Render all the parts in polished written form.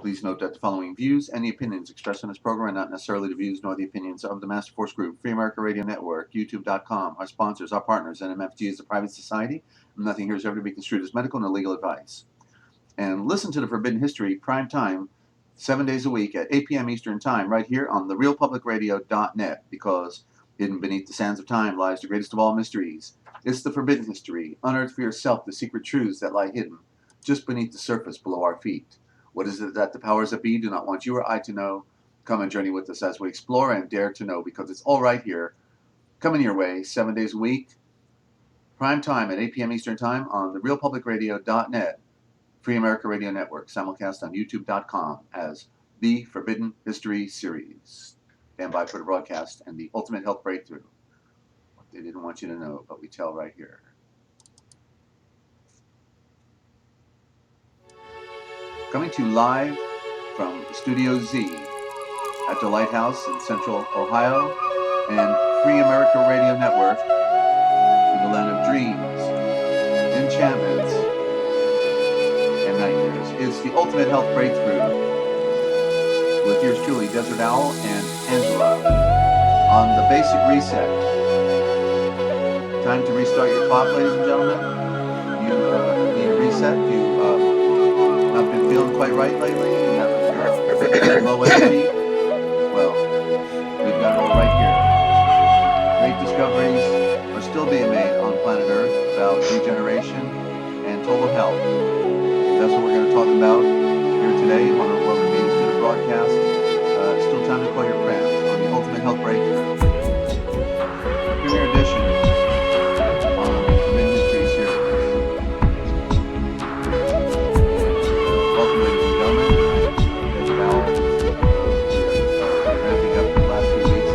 Please note that the following views and the opinions expressed on this program are not necessarily the views nor the opinions of the Master Force Group, Free America Radio Network, YouTube.com, our sponsors, our partners, and MFG is a private society. Nothing here is ever to be construed as medical nor legal advice. And listen to the Forbidden History prime time 7 days a week at 8 p.m. Eastern Time right here on therealpublicradio.net, because hidden beneath the sands of time lies the greatest of all mysteries. It's the Forbidden History. Unearth for yourself the secret truths that lie hidden just beneath the surface below our feet. What is it that the powers that be do not want you or I to know? Come and journey with us as we explore and dare to know, because it's all right here, coming your way 7 days a week, prime time at 8 p.m. Eastern Time on therealpublicradio.net, Free America Radio Network, simulcast on youtube.com as The Forbidden History Series. Stand by for the broadcast and the ultimate health breakthrough. What they didn't want you to know, but we tell right here. Coming to you live from Studio Z at the Lighthouse in Central Ohio and Free America Radio Network in the land of dreams, enchantments, and nightmares. It's the ultimate health breakthrough with yours truly, Dezert-Owl and Angela on the basic reset. Time to restart your clock, ladies and gentlemen. You need a reset. You not been feeling quite right lately? You have low energy? Well, we've got it all right here. Great discoveries are still being made on planet Earth about regeneration and total health. That's what we're going to talk about here today. I want to welcome you to the broadcast. Still time to call your friends on the Ultimate Health Breakthrough. Premier edition on the Forbidden History Series. Welcome, ladies and gentlemen. Dezert-Owl. We're ramping up the last few weeks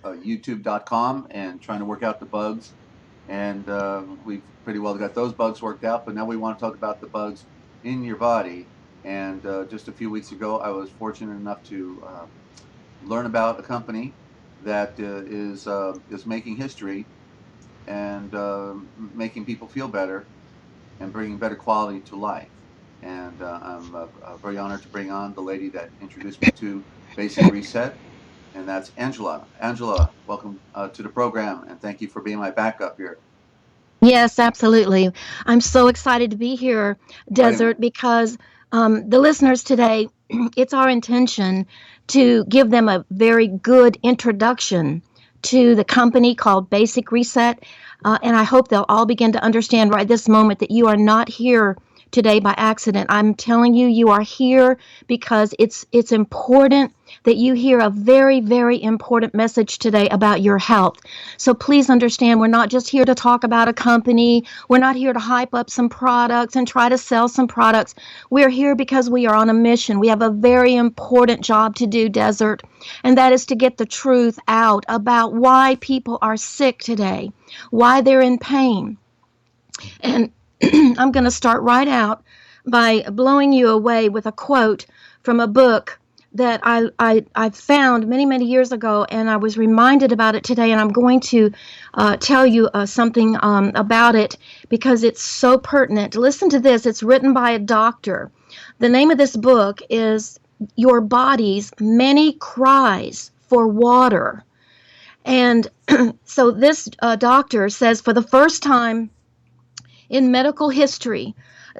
on YouTube.com and trying to work out the bugs. And we've pretty well got those bugs worked out, but now we want to talk about the bugs in your body. And just a few weeks ago, I was fortunate enough to learn about a company that is making history and making people feel better and bringing better quality to life. And I'm very honored to bring on the lady that introduced me to Basic Reset, and that's Angela. Angela, welcome to the program, and thank you for being my backup here. Yes, absolutely. I'm so excited to be here, Desert, because the listeners today, it's our intention to give them a very good introduction to the company called Basic Reset. And I hope they'll all begin to understand right this moment that you are not here today by accident. I'm telling you, you are here because it's important that you hear a very, very important message today about your health. So please understand, we're not just here to talk about a company. We're not here to hype up some products and try to sell some products. We're here because we are on a mission. We have a very important job to do, Desert, and that is to get the truth out about why people are sick today, why they're in pain. And I'm going to start right out by blowing you away with a quote from a book that I found many, many years ago, and I was reminded about it today, and I'm going to tell you something about it because it's so pertinent. Listen to this. It's written by a doctor. The name of this book is Your Body's Many Cries for Water. And so this doctor says, for the first time in medical history,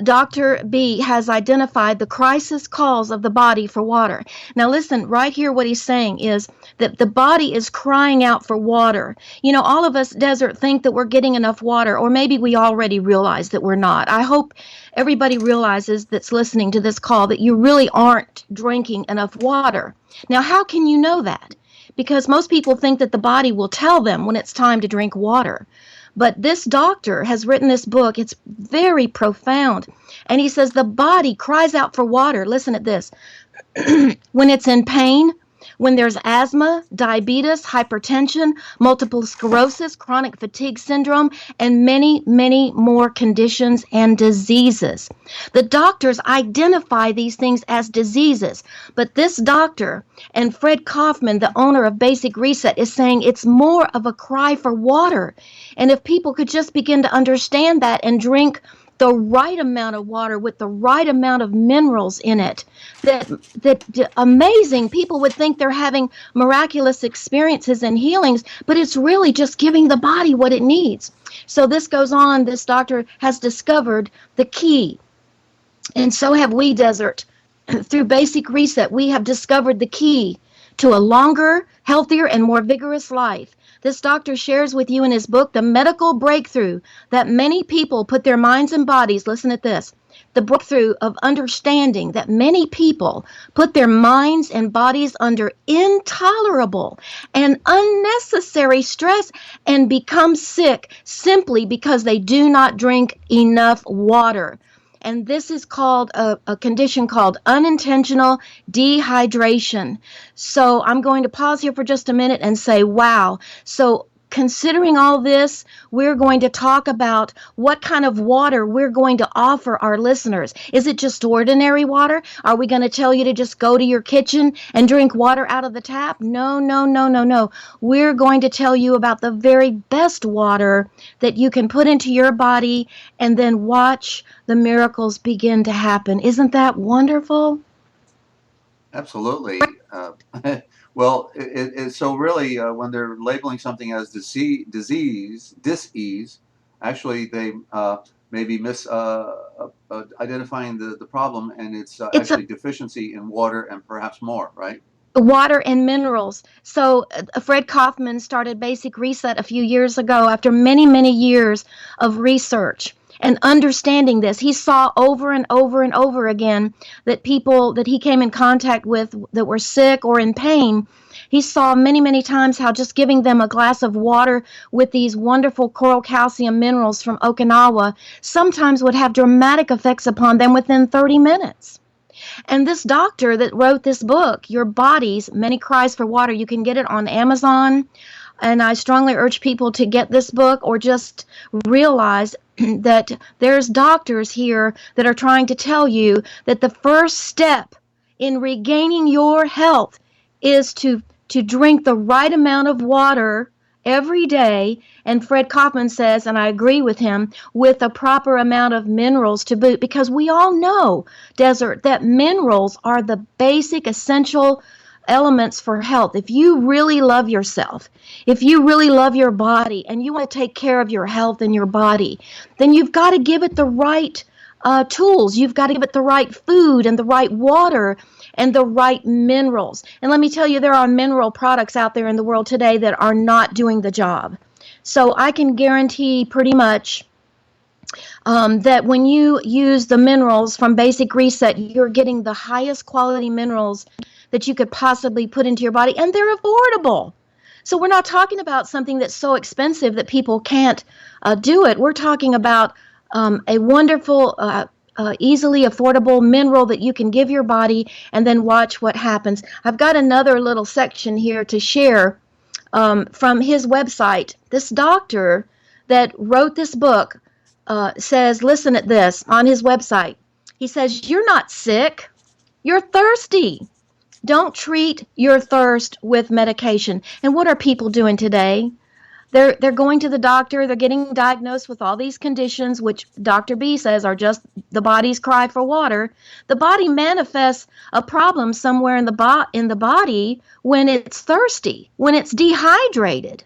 Dr. B has identified the crisis calls of the body for water. Now listen, right here what he's saying is that the body is crying out for water. You know, all of us, Desert, think that we're getting enough water, or maybe we already realize that we're not. I hope everybody realizes that's listening to this call that you really aren't drinking enough water. Now, how can you know that? Because most people think that the body will tell them when it's time to drink water. But this doctor has written this book. It's very profound. And he says the body cries out for water. Listen at this. When it's in pain, when there's asthma, diabetes, hypertension, multiple sclerosis, chronic fatigue syndrome, and many, many more conditions and diseases. The doctors identify these things as diseases, but this doctor and Fred Kaufman, the owner of Basic Reset, is saying it's more of a cry for water. And if people could just begin to understand that and drink the right amount of water with the right amount of minerals in it, that amazing people would think they're having miraculous experiences and healings, but it's really just giving the body what it needs. So this goes on. This doctor has discovered the key, and so have we, Desert. Through Basic Reset, we have discovered the key to a longer, healthier, and more vigorous life. This doctor shares with you in his book, The Medical Breakthrough, that many people put their minds and bodies, listen at this, the breakthrough of understanding that many people put their minds and bodies under intolerable and unnecessary stress and become sick simply because they do not drink enough water. And this is called a condition called unintentional dehydration. So I'm going to pause here for just a minute and say, wow. So considering all this, we're going to talk about what kind of water we're going to offer our listeners. Is it just ordinary water? Are we going to tell you to just go to your kitchen and drink water out of the tap? No, no, no, no, no. We're going to tell you about the very best water that you can put into your body and then watch the miracles begin to happen. Isn't that wonderful? Absolutely. Well, so really, when they're labeling something as disease, actually they maybe identifying the problem, and it's actually deficiency in water and perhaps more, right? Water and minerals. So Fred Kaufman started Basic Reset a few years ago after many, many years of research and understanding this. He saw over and over and over again that people that he came in contact with that were sick or in pain, he saw many, many times how just giving them a glass of water with these wonderful coral calcium minerals from Okinawa sometimes would have dramatic effects upon them within 30 minutes. And this doctor that wrote this book, Your Body's Many Cries for Water, you can get it on Amazon. And I strongly urge people to get this book or just realize that there's doctors here that are trying to tell you that the first step in regaining your health is to drink the right amount of water every day, and Fred Kaufman says, and I agree with him, with a proper amount of minerals to boot, because we all know, Desert, that minerals are the basic essential elements for health. If you really love yourself, if you really love your body, and you want to take care of your health and your body, then you've got to give it the right tools. You've got to give it the right food and the right water and the right minerals. And let me tell you, there are mineral products out there in the world today that are not doing the job. So I can guarantee pretty much that when you use the minerals from Basic Reset, you're getting the highest quality minerals that you could possibly put into your body, and they're affordable. So we're not talking about something that's so expensive that people can't do it. We're talking about a wonderful, easily affordable mineral that you can give your body and then watch what happens. I've got another little section here to share from his website. This doctor that wrote this book says, listen at this on his website. He says, you're not sick, you're thirsty. Don't treat your thirst with medication. And what are people doing today? They're going to the doctor. They're getting diagnosed with all these conditions, which Dr. B says are just the body's cry for water. The body manifests a problem somewhere in the body when it's thirsty, when it's dehydrated.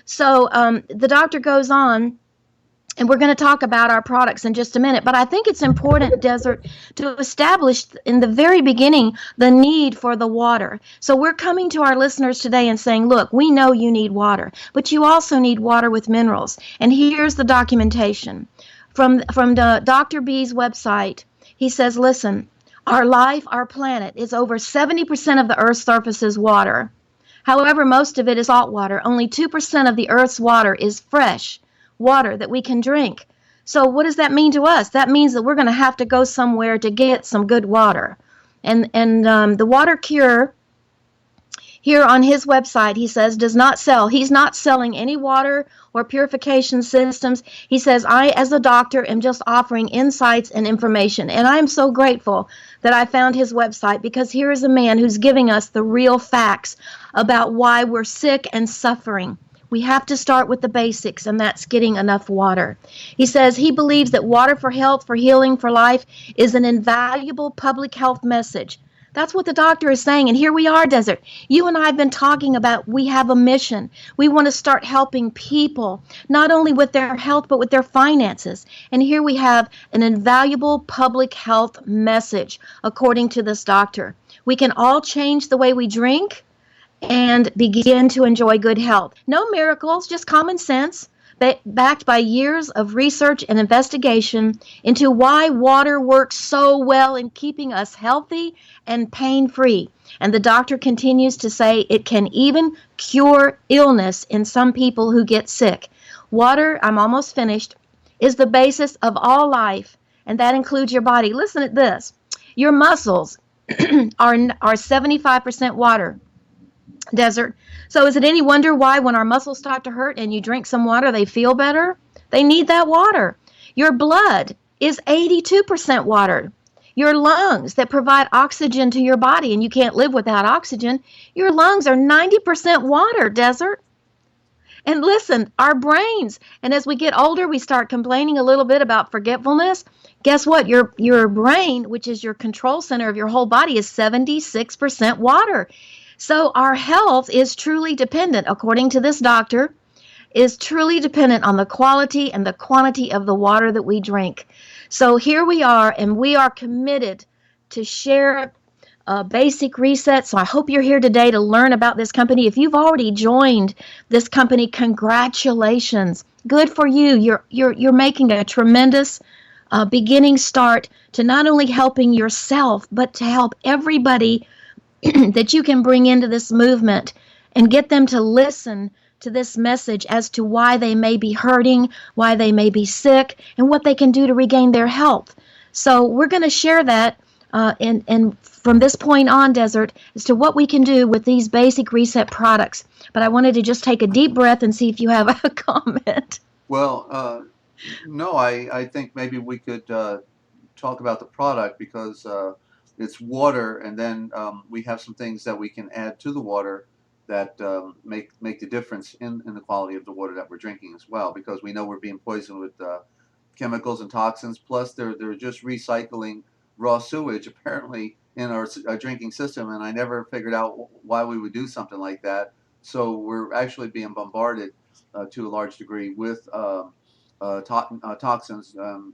So the doctor goes on, and we're going to talk about our products in just a minute. But I think it's important, Desert, to establish in the very beginning the need for the water. So we're coming to our listeners today and saying, look, we know you need water, but you also need water with minerals. And here's the documentation. From the Dr. B's website, he says, listen, our life, our planet, is over 70% of the Earth's surface is water. However, most of it is salt water. Only 2% of the Earth's water is fresh water that we can drink. So what does that mean to us? That means that we're going to have to go somewhere to get some good water. And the Water Cure here on his website, he says, does not sell. He's not selling any water or purification systems. He says, I, as a doctor, am just offering insights and information. And I'm so grateful that I found his website, because here is a man who's giving us the real facts about why we're sick and suffering. We have to start with the basics, and that's getting enough water. He says he believes that water for health, for healing, for life is an invaluable public health message. That's what the doctor is saying. And here we are, Desert. You and I have been talking about we have a mission. We want to start helping people, not only with their health, but with their finances. And here we have an invaluable public health message, according to this doctor. We can all change the way we drink and begin to enjoy good health. No miracles, just common sense, backed by years of research and investigation into why water works so well in keeping us healthy and pain-free. And the doctor continues to say it can even cure illness in some people who get sick. Water, I'm almost finished, is the basis of all life, and that includes your body. Listen to this. Your muscles are 75% water. Desert. So is it any wonder why when our muscles start to hurt and you drink some water, they feel better? They need that water. Your blood is 82% water. Your lungs that provide oxygen to your body, and you can't live without oxygen, your lungs are 90% water, Desert. And listen, our brains, and as we get older, we start complaining a little bit about forgetfulness. Guess what? Your brain, which is your control center of your whole body, is 76% water. So our health is truly dependent, according to this doctor, is truly dependent on the quality and the quantity of the water that we drink. So here we are, and we are committed to share a basic reset. So I hope you're here today to learn about this company. If you've already joined this company, congratulations. Good for you. You're making a tremendous beginning start to not only helping yourself, but to help everybody that you can bring into this movement and get them to listen to this message as to why they may be hurting, why they may be sick, and what they can do to regain their health. So we're going to share that and from this point on, Desert, as to what we can do with these basic reset products. But I wanted to just take a deep breath and see if you have a comment. Well, no, I think maybe we could talk about the product because it's water, and then we have some things that we can add to the water that make the difference in the quality of the water that we're drinking as well, because we know we're being poisoned with chemicals and toxins, plus they're just recycling raw sewage apparently in our drinking system, and I never figured out why we would do something like that. So we're actually being bombarded to a large degree with toxins and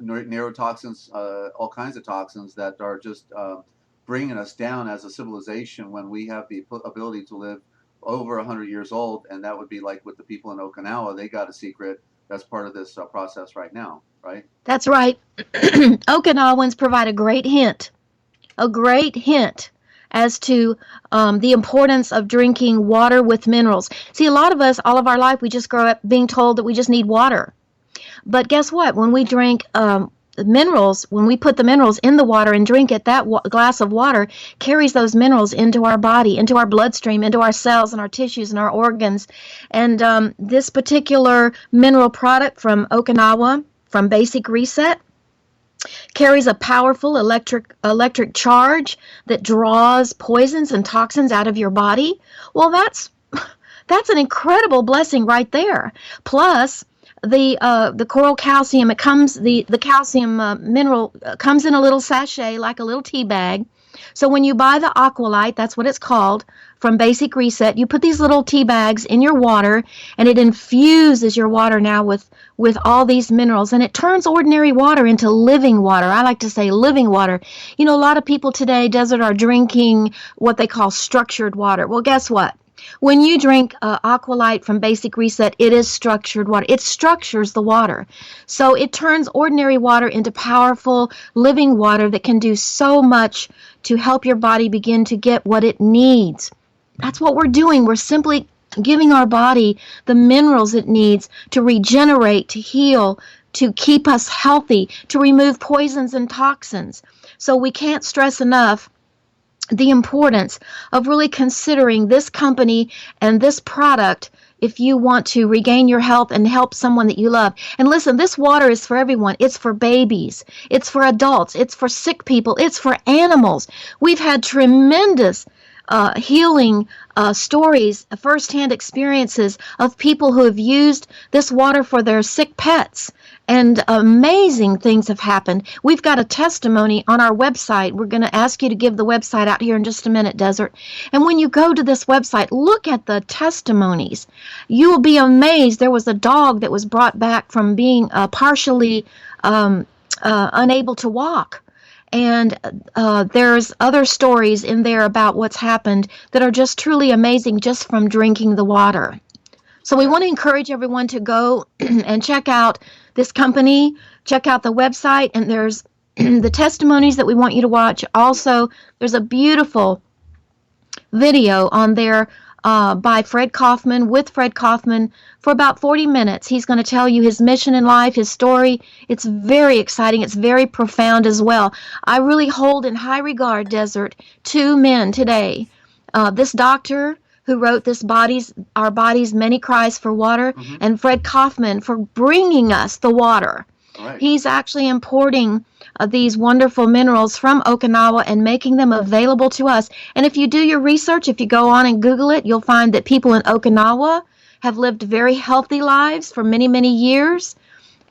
neurotoxins, all kinds of toxins that are just bringing us down as a civilization when we have the ability to live over 100 years old. And that would be like with the people in Okinawa. They got a secret that's part of this process right now, right? That's right. Okinawans provide a great hint as to the importance of drinking water with minerals. See, a lot of us, all of our life, we just grow up being told that we just need water. But guess what? When we drink minerals, when we put the minerals in the water and drink it, that glass of water carries those minerals into our body, into our bloodstream, into our cells and our tissues and our organs. And this particular mineral product from Okinawa, from Basic Reset, carries a powerful electric charge that draws poisons and toxins out of your body. Well, that's an incredible blessing right there. Plus, the coral calcium, the calcium mineral comes in a little sachet, like a little tea bag. So when you buy the Aqualite, that's what it's called, from Basic Reset, you put these little tea bags in your water, and it infuses your water now with all these minerals, and it turns ordinary water into living water. I like to say living water. You know, a lot of people today, Desert, are drinking what they call structured water. Well, guess what? When you drink Aqualite from Basic Reset, it is structured water. It structures the water. So it turns ordinary water into powerful, living water that can do so much to help your body begin to get what it needs. That's what we're doing. We're simply giving our body the minerals it needs to regenerate, to heal, to keep us healthy, to remove poisons and toxins. So we can't stress enough the importance of really considering this company and this product if you want to regain your health and help someone that you love. And listen, this water is for everyone. It's for babies. It's for adults. It's for sick people. It's for animals. We've had tremendous healing stories, firsthand experiences of people who have used this water for their sick pets. And amazing things have happened. We've got a testimony on our website. We're going to ask you to give the website out here in just a minute, Desert. And when you go to this website, look at the testimonies. You will be amazed. There was a dog that was brought back from being partially unable to walk. And there's other stories in there about what's happened that are just truly amazing just from drinking the water. So we want to encourage everyone to go and check out this company, check out the website, and there's the testimonies that we want you to watch. Also, there's a beautiful video on there by Fred Kaufman, with Fred Kaufman, for about 40 minutes. He's going to tell you his mission in life, his story. It's very exciting. It's very profound as well. I really hold in high regard, Desert, two men today. This doctor who wrote this Our Bodies, Many Cries for Water, and Fred Kaufman for bringing us the water. Right. He's actually importing these wonderful minerals from Okinawa and making them available to us. And if you do your research, if you go on and Google it, you'll find that people in Okinawa have lived very healthy lives for many, many years.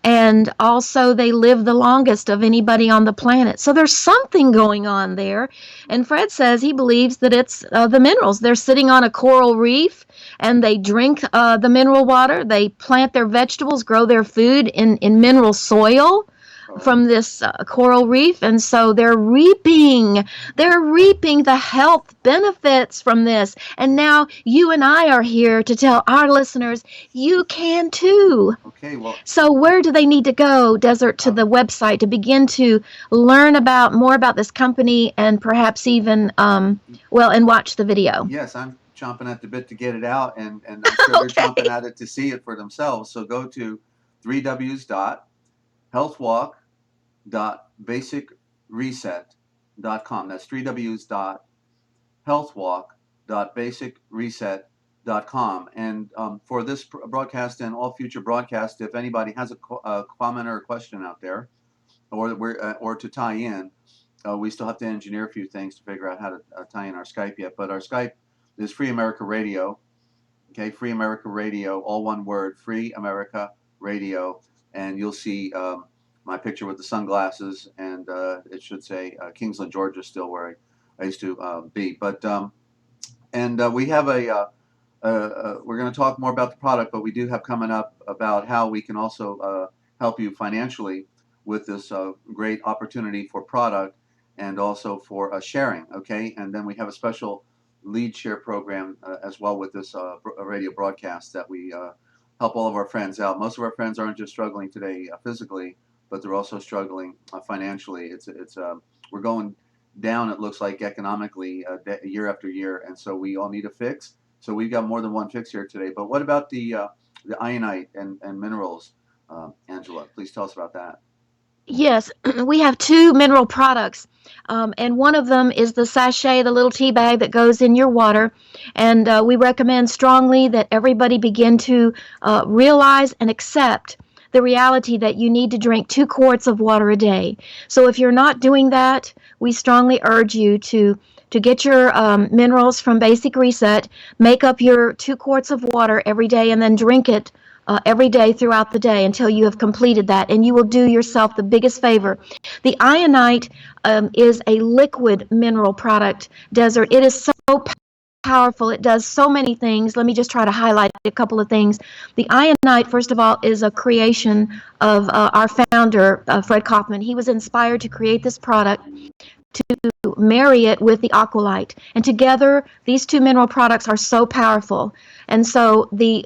And also they live the longest of anybody on the planet. So there's something going on there. And Fred says he believes that it's the minerals. They're sitting on a coral reef and they drink the mineral water. They plant their vegetables, grow their food in mineral soil from this coral reef, and so they're reaping the health benefits from this. And now you and I are here to tell our listeners you can too. Okay, well, so where do they need to go, Desert? To the website to begin to learn more about this company, and perhaps even and watch the video. Yes, I'm chomping at the bit to get it out, and I'm sure they're chomping at it to see it for themselves. So go to 3Ws.healthwalk.basicreset.com. That's 3Ws.healthwalk.basicreset.com. And for this broadcast and all future broadcasts, if anybody has a comment or a question out there, or to tie in, we still have to engineer a few things to figure out how to tie in our Skype yet. But our Skype is Free America Radio. Okay, Free America Radio, all one word, Free America Radio. And you'll see my picture with the sunglasses, and it should say Kingsland, Georgia, still where I used to be. But we have we're going to talk more about the product, but we do have coming up about how we can also help you financially with this great opportunity for product and also for sharing. Okay, and then we have a special lead share program as well with this radio broadcast that we help all of our friends out. Most of our friends aren't just struggling today physically, but they're also struggling financially. We're going down, it looks like, economically year after year, and so we all need a fix. So we've got more than one fix here today. But what about the ionite and minerals, Angela? Please tell us about that. Yes, we have two mineral products, and one of them is the sachet, the little tea bag that goes in your water, and we recommend strongly that everybody begin to realize and accept the reality that you need to drink 2 quarts of water a day. So if you're not doing that, we strongly urge you to get your minerals from Basic Reset, make up your 2 quarts of water every day, and then drink it every day throughout the day until you have completed that, and you will do yourself the biggest favor. The ionite is a liquid mineral product, Desert. It is so powerful. It does so many things. Let me just try to highlight a couple of things. The ionite, first of all, is a creation of our founder, Fred Kaufman. He was inspired to create this product to marry it with the aqualite, and together these two mineral products are so powerful. And so the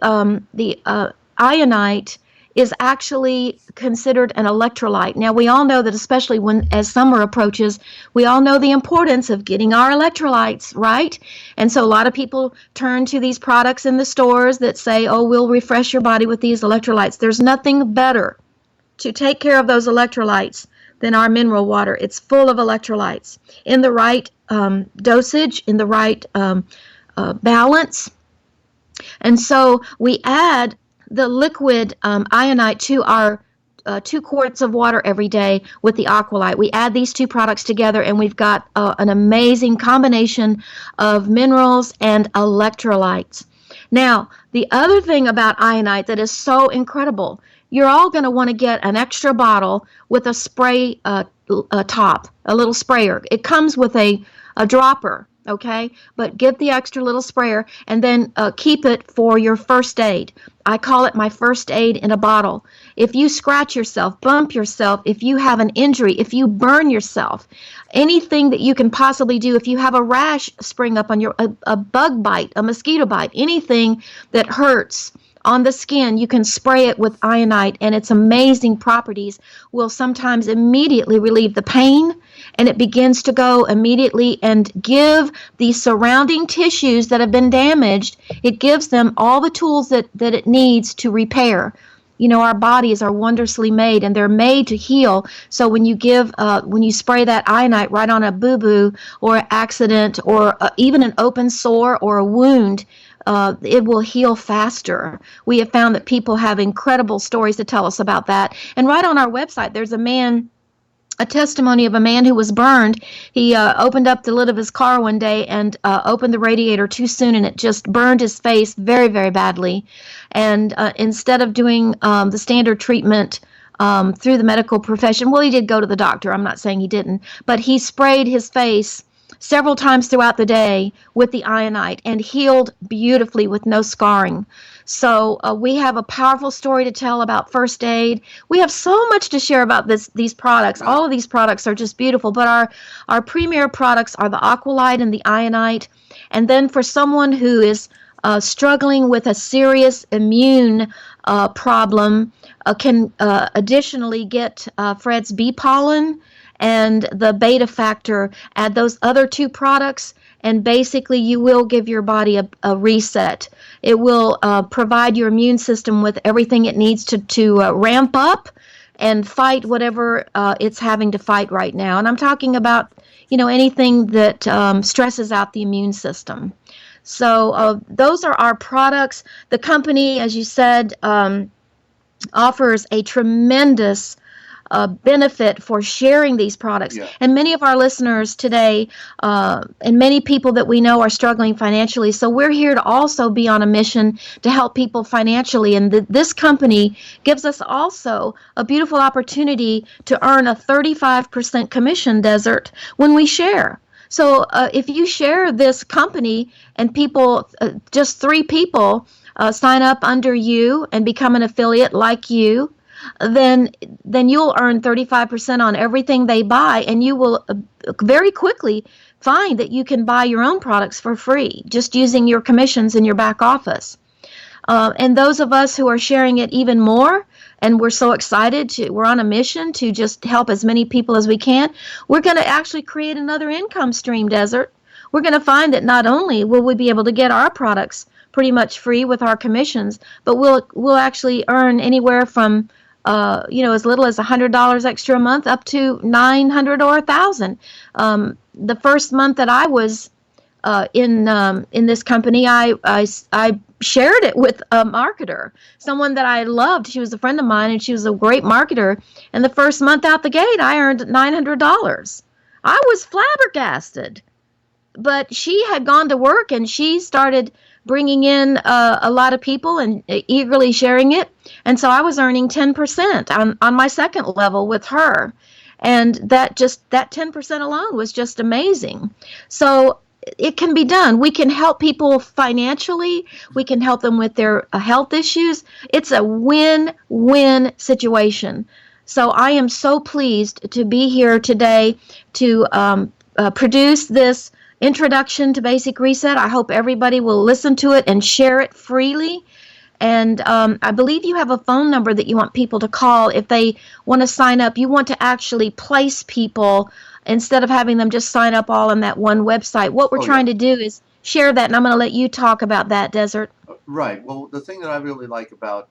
ionite is actually considered an electrolyte. Now, we all know that, especially as summer approaches, we all know the importance of getting our electrolytes, right? And so a lot of people turn to these products in the stores that say, oh, we'll refresh your body with these electrolytes. There's nothing better to take care of those electrolytes than our mineral water. It's full of electrolytes in the right dosage, in the right balance. And so we add the liquid ionite to our 2 quarts of water every day with the Aqualite. We add these two products together, and we've got an amazing combination of minerals and electrolytes. Now, the other thing about Ionite that is so incredible, you're all going to want to get an extra bottle with a spray top, a little sprayer. It comes with a dropper, okay? But get the extra little sprayer and then keep it for your first aid. I call it my first aid in a bottle. If you scratch yourself, bump yourself, if you have an injury, if you burn yourself, anything that you can possibly do, if you have a rash spring up on a bug bite, a mosquito bite, anything that hurts on the skin, you can spray it with Ionite, and its amazing properties will sometimes immediately relieve the pain, and it begins to go immediately and give the surrounding tissues that have been damaged, it gives them all the tools that it needs to repair. You know, our bodies are wondrously made, and they're made to heal. So when you spray that Ionite right on a boo-boo or an accident or even an open sore or a wound, it will heal faster. We have found that people have incredible stories to tell us about that. And right on our website, there's a testimony of a man who was burned. He opened up the lid of his car one day and opened the radiator too soon, and it just burned his face very, very badly. And instead of doing the standard treatment through the medical profession, well, he did go to the doctor. I'm not saying he didn't, but he sprayed his face several times throughout the day with the Ionite and healed beautifully with no scarring. So we have a powerful story to tell about first aid. We have so much to share about these products. All of these products are just beautiful, but our premier products are the Aqualite and the Ionite. And then for someone who is struggling with a serious immune problem, can additionally get Fred's bee pollen and the beta factor. Add those other two products, and basically you will give your body a reset. It will provide your immune system with everything it needs to ramp up and fight whatever it's having to fight right now. And I'm talking about, anything that stresses out the immune system. So those are our products. The company, as you said, offers a tremendous benefit for sharing these products. Yeah. And many of our listeners today and many people that we know are struggling financially. So we're here to also be on a mission to help people financially. And this company gives us also a beautiful opportunity to earn a 35% commission, Desert, when we share. So if you share this company and people, just 3 people sign up under you and become an affiliate like you, then you'll earn 35% on everything they buy, and you will very quickly find that you can buy your own products for free just using your commissions in your back office. And those of us who are sharing it even more, and we're so excited we're on a mission to just help as many people as we can, we're going to actually create another income stream, Desert. We're going to find that not only will we be able to get our products pretty much free with our commissions, but we'll actually earn anywhere from as little as $100 extra a month up to $900 or $1,000. The first month that I was in this company, I shared it with a marketer, someone that I loved. She was a friend of mine, and she was a great marketer. And the first month out the gate, I earned $900. I was flabbergasted. But she had gone to work, and she started bringing in a lot of people and eagerly sharing it. And so I was earning 10% on my second level with her. And that 10% alone was just amazing. So it can be done. We can help people financially. We can help them with their health issues. It's a win-win situation. So I am so pleased to be here today to produce this introduction to Basic Reset. I hope everybody will listen to it and share it freely. And I believe you have a phone number that you want people to call if they want to sign up. You want to actually place people instead of having them just sign up all on that one website. What we're trying to do is share that, and I'm going to let you talk about that, Desert. Right. Well, the thing that I really like about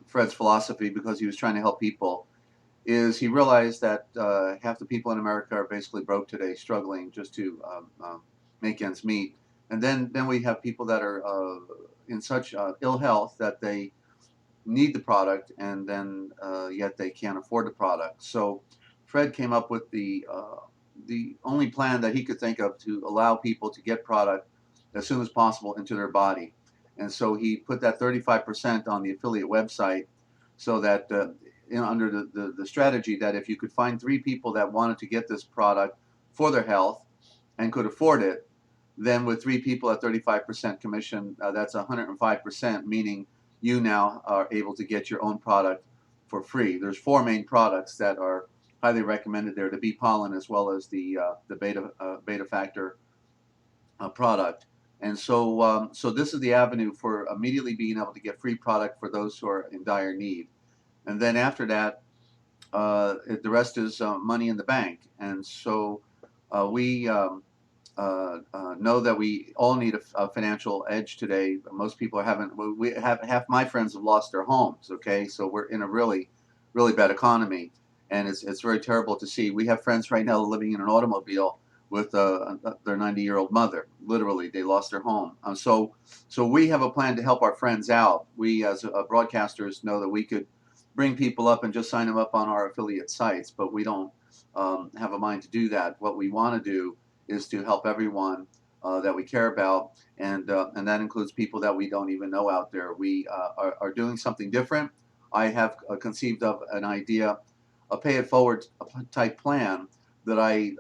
Fred's philosophy, because he was trying to help people, is he realized that half the people in America are basically broke today, struggling just to make ends meet. And then we have people that are in such ill health that they need the product, and then yet they can't afford the product. So Fred came up with the only plan that he could think of to allow people to get product as soon as possible into their body. And so he put that 35% on the affiliate website, so that under the strategy that if you could find 3 people that wanted to get this product for their health and could afford it, then with 3 people at 35% commission, that's 105%, meaning you now are able to get your own product for free. There's 4 main products that are highly recommended there: the bee pollen, as well as the beta factor product. And so this is the avenue for immediately being able to get free product for those who are in dire need. And then after that, the rest is money in the bank. And so we know that we all need a financial edge today. Most people haven't. We have half my friends have lost their homes. Okay, so we're in a really, really bad economy, and it's very terrible to see. We have friends right now living in an automobile with their 90-year-old mother. Literally, they lost their home. So we have a plan to help our friends out. We, as broadcasters, know that we could bring people up and just sign them up on our affiliate sites, but we don't have a mind to do that. What we want to do is to help everyone that we care about, and that includes people that we don't even know out there. We are doing something different. I have conceived of an idea, a pay-it-forward type plan that I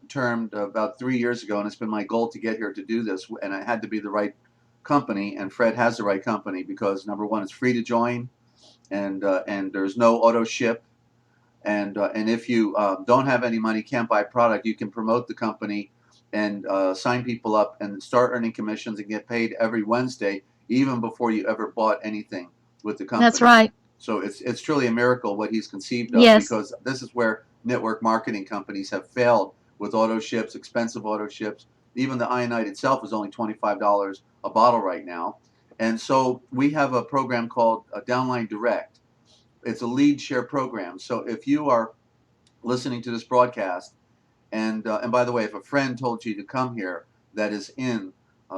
termed about 3 years ago, and it's been my goal to get here to do this, and it had to be the right company, and Fred has the right company, because number one, it's free to join, and there's no auto ship. And if you don't have any money, can't buy product, you can promote the company and sign people up and start earning commissions and get paid every Wednesday, even before you ever bought anything with the company. That's right. So it's truly a miracle what he's conceived of, Yes. because this is where network marketing companies have failed with auto ships, expensive auto ships. Even the iodine itself is only $25 a bottle right now. And so we have a program called Downline Direct. It's a lead share program. So if you are listening to this broadcast, and by the way, if a friend told you to come here that is in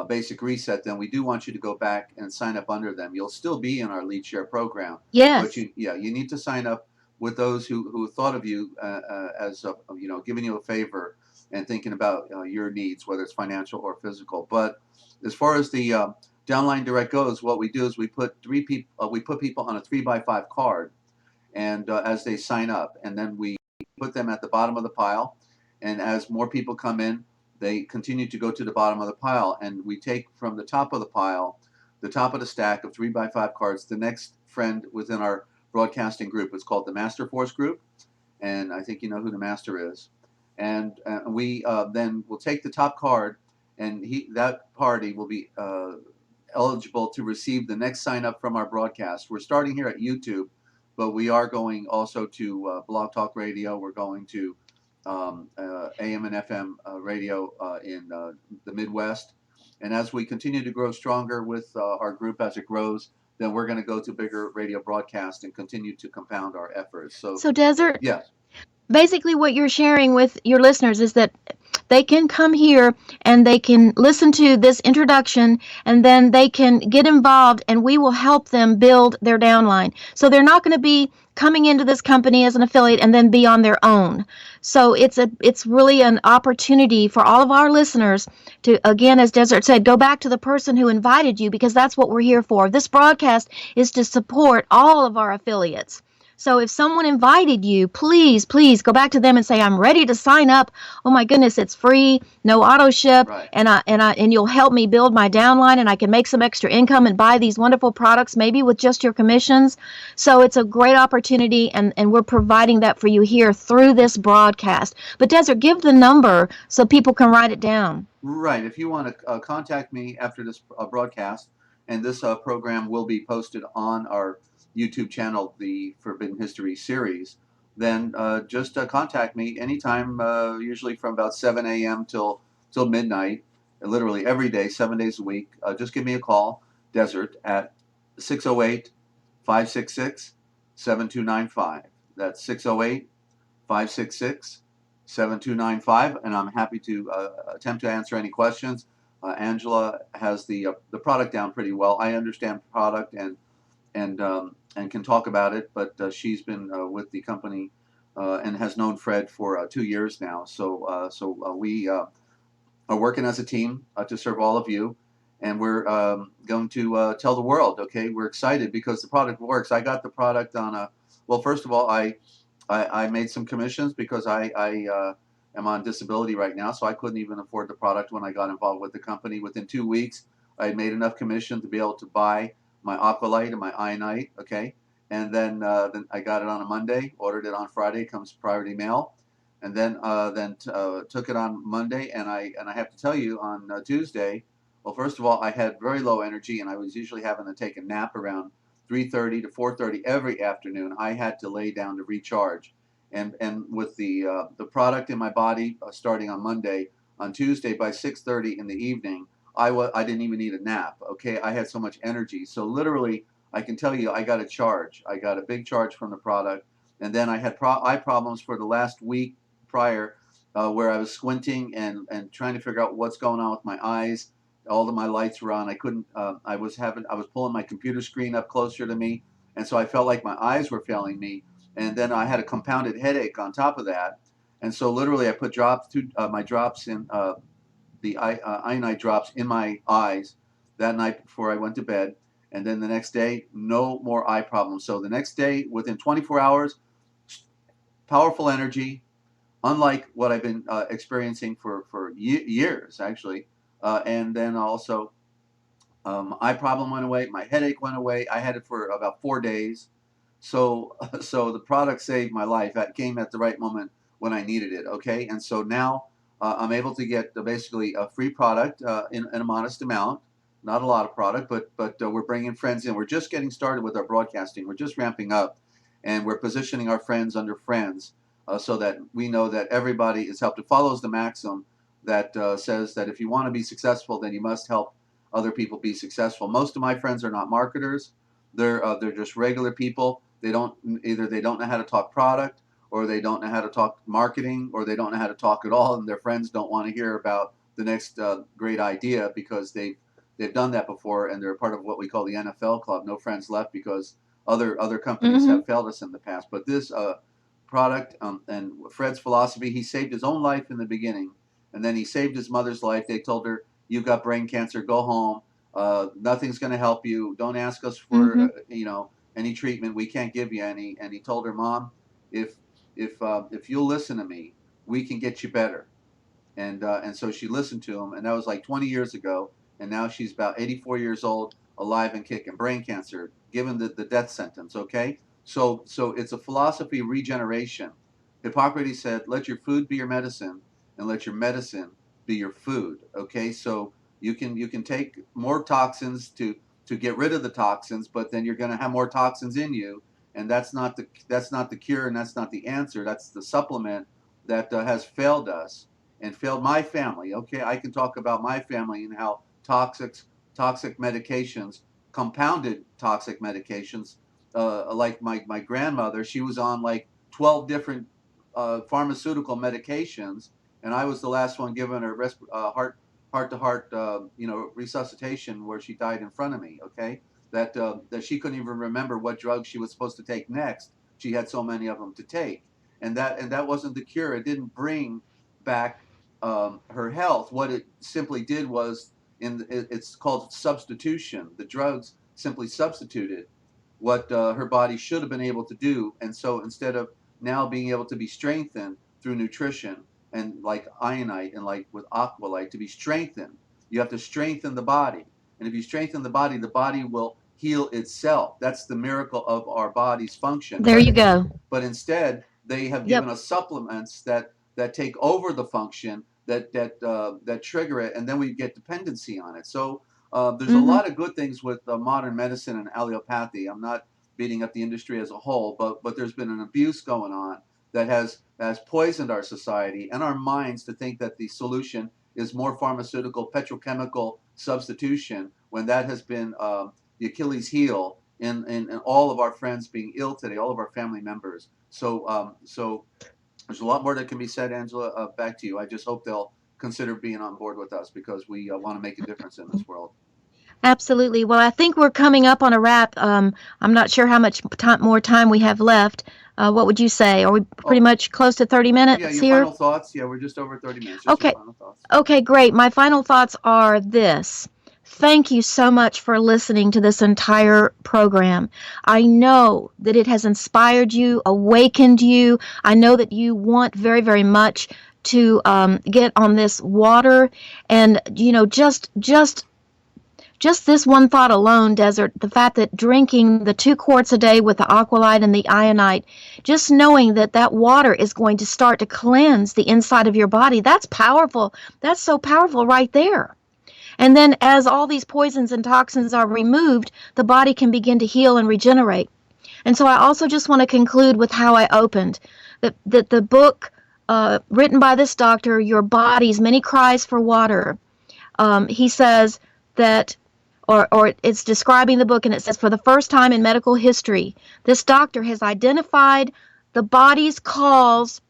Basic Reset, then we do want you to go back and sign up under them. You'll still be in our lead share program, but Yes. you need to sign up with those who thought of you as giving you a favor and thinking about your needs, whether it's financial or physical. But as far as the Downline Direct goes, what we do is we put people on a 3x5 card, and as they sign up, and then we put them at the bottom of the pile. And as more people come in, they continue to go to the bottom of the pile, and we take from the top of the pile, the top of the stack of 3x5 cards, the next friend within our broadcasting group. It's called the Master Force Group, and I think you know who the master is. And we then will take the top card, and that party will be eligible to receive the next sign up from our broadcast. We're starting here at YouTube, but we are going also to Blog Talk Radio. We're going to AM and FM radio in the Midwest. And as we continue to grow stronger with our group as it grows, then we're going to go to bigger radio broadcast and continue to compound our efforts. So Desert, yes. basically what you're sharing with your listeners is that they can come here and they can listen to this introduction, and then they can get involved, and we will help them build their downline. So they're not going to be coming into this company as an affiliate and then be on their own. So it's really an opportunity for all of our listeners to, again, as Desert said, go back to the person who invited you, because that's what we're here for. This broadcast is to support all of our affiliates. So if someone invited you, please go back to them and say, I'm ready to sign up. Oh my goodness, it's free, no auto ship, Right. and you'll help me build my downline, and I can make some extra income and buy these wonderful products, maybe with just your commissions. So it's a great opportunity, and we're providing that for you here through this broadcast. But Desert, give the number so people can write it down. Right. If you want to contact me after this broadcast, and this program will be posted on our YouTube channel, the Forbidden History series, then just contact me anytime, usually from about 7 a.m. till midnight, literally every day, 7 days a week. Just give me a call, Desert, at 608-566-7295. That's 608-566-7295, and I'm happy to attempt to answer any questions. Angela has the product down pretty well. I understand product, and and can talk about it. But she's been with the company and has known Fred for 2 years now. So we are working as a team to serve all of you, and we're going to tell the world. Okay, we're excited because the product works. I got the product on a. Well, first of all, I made some commissions because I am on disability right now, so I couldn't even afford the product when I got involved with the company. Within 2 weeks, I made enough commission to be able to buy my Aqualite and my Ionite. Okay, and then I got it on a Monday, ordered it on Friday, comes priority mail, and then took it on Monday, and I have to tell you on Tuesday. Well, first of all, I had very low energy, and I was usually having to take a nap around 3:30 to 4:30 every afternoon. I had to lay down to recharge, and with the product in my body starting on Monday, on Tuesday by 6:30 in the evening, I didn't even need a nap. Okay, I had so much energy. So literally, I can tell you, I got a charge. I got a big charge from the product, and then I had eye problems for the last week prior, where I was squinting and trying to figure out what's going on with my eyes. All of my lights were on. I couldn't. I was pulling my computer screen up closer to me, and so I felt like my eyes were failing me. And then I had a compounded headache on top of that. And so literally, I put my drops in the ionite drops in my eyes that night before I went to bed. And then the next day, no more eye problems. So the next day, within 24 hours, powerful energy, unlike what I've been experiencing for years, actually. And then also, eye problem went away. My headache went away. I had it for about 4 days. So, so the product saved my life. That came at the right moment when I needed it. Okay, and so now I'm able to get basically a free product in a modest amount. Not a lot of product, but we're bringing friends in. We're just getting started with our broadcasting. We're just ramping up, and we're positioning our friends under friends so that we know that everybody is helped. It follows the maxim that says that if you want to be successful, then you must help other people be successful. Most of my friends are not marketers. They're just regular people. They don't know how to talk product, or they don't know how to talk marketing, or they don't know how to talk at all, and their friends don't want to hear about the next great idea because they've done that before, and they're part of what we call the NFL club. No friends left because other companies Mm-hmm. have failed us in the past. But this product and Fred's philosophy, he saved his own life in the beginning, and then he saved his mother's life. They told her, "You've got brain cancer. Go home. Nothing's going to help you. Don't ask us for Mm-hmm. any treatment. We can't give you any." And he told her, "Mom, if if you'll listen to me, we can get you better." And so she listened to him, and that was like 20 years ago. And now she's about 84 years old, alive and kicking. Brain cancer, given the death sentence. Okay, so it's a philosophy of regeneration. Hippocrates said, "Let your food be your medicine, and let your medicine be your food." Okay, so you can take more toxins to get rid of the toxins, but then you're going to have more toxins in you, and that's not the cure, and that's not the answer. That's the supplement that has failed us and failed my family. Okay, I can talk about my family and how toxic medications, compounded toxic medications, like my grandmother, she was on like 12 different pharmaceutical medications, and I was the last one given her heart to heart resuscitation where she died in front of me. Okay, that she couldn't even remember what drugs she was supposed to take next. She had so many of them to take, and that wasn't the cure. It didn't bring back her health. What it simply did was, it's called substitution. The drugs simply substituted what her body should have been able to do, and so instead of now being able to be strengthened through nutrition and like ionite and like with aqualite to be strengthened, you have to strengthen the body. And if you strengthen the body will heal itself. That's the miracle of our body's function. There you go. But instead they have given Yep. us supplements that take over the function, that trigger it, and then we get dependency on it. So there's a Mm-hmm. lot of good things with modern medicine and allopathy. I'm not beating up the industry as a whole, but there's been an abuse going on that has poisoned our society and our minds to think that the solution is more pharmaceutical, petrochemical substitution, when that has been the Achilles heel in all of our friends being ill today, all of our family members. So there's a lot more that can be said, Angela. Back to you. I just hope they'll consider being on board with us because we want to make a difference in this world. Absolutely. Well, I think we're coming up on a wrap. I'm not sure how much more time we have left. What would you say? Are we pretty Oh, much close to 30 yeah, minutes your here? final thoughts. Yeah, we're just over 30 minutes. Just your Okay. final thoughts. Okay, great. My final thoughts are this. Thank you so much for listening to this entire program. I know that it has inspired you, awakened you. I know that you want very, very much to get on this water, and just this one thought alone, Desert, the fact that drinking the 2 quarts a day with the aqualite and the ionite, just knowing that that water is going to start to cleanse the inside of your body, that's powerful. That's so powerful right there. And then as all these poisons and toxins are removed, the body can begin to heal and regenerate. And so I also just want to conclude with how I opened, that the book written by this doctor, Your Body's Many Cries for Water, he says that, or it's describing the book, and it says, for the first time in medical history, this doctor has identified the body's crisis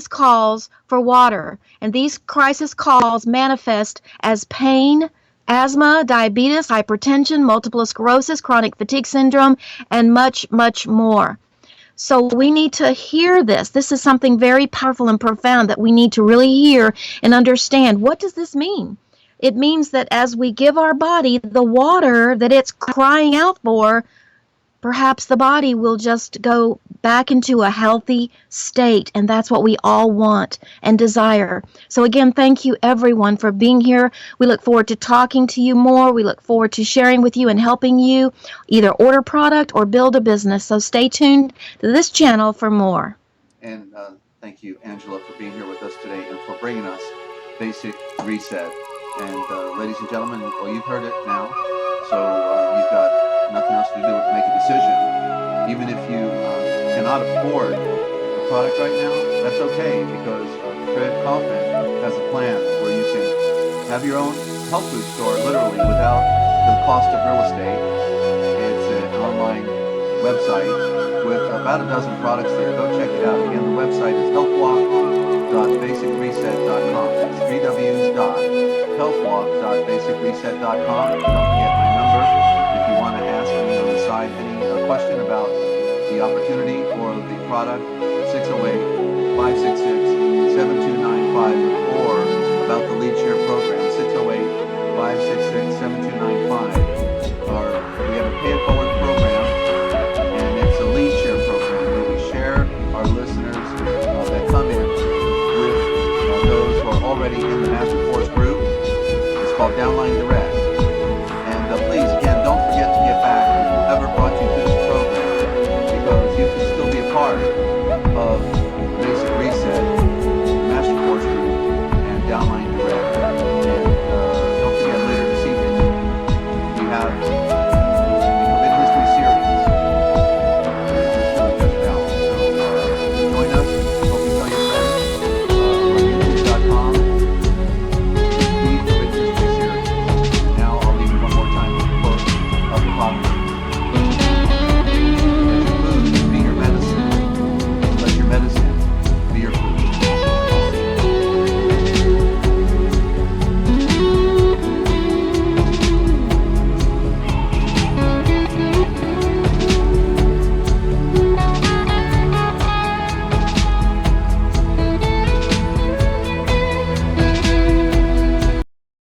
calls for water. And these crisis calls manifest as pain, asthma, diabetes, hypertension, multiple sclerosis, chronic fatigue syndrome, and much, much more. So we need to hear this. This is something very powerful and profound that we need to really hear and understand. What does this mean? It means that as we give our body the water that it's crying out for, perhaps the body will just go back into a healthy state, and that's what we all want and desire. So again, thank you everyone for being here. We look forward to talking to you more. We look forward to sharing with you and helping you either order product or build a business. So stay tuned to this channel for more. And thank you, Angela, for being here with us today and for bringing us Basic Reset. And ladies and gentlemen, well, you've heard it now, so you've got nothing else to do but make a decision. Even if you cannot afford the product right now, that's okay, because Fred Kaufman has a plan where you can have your own health food store, literally, without the cost of real estate. It's an online website with about a dozen products there. Go check it out. Again, the website is healthwalk.basicreset.com. That's 3 W's healthwalk.basicreset.com. Don't forget my number if you want to ask me on the side any question about the opportunity or the product, 608-566-7295, or about the lead share program, 608-566-7295. Or we have a pay it forward program, and it's a lead share program where we share our listeners that come in with those who are already in the Master Force group. It's called Downline Direct.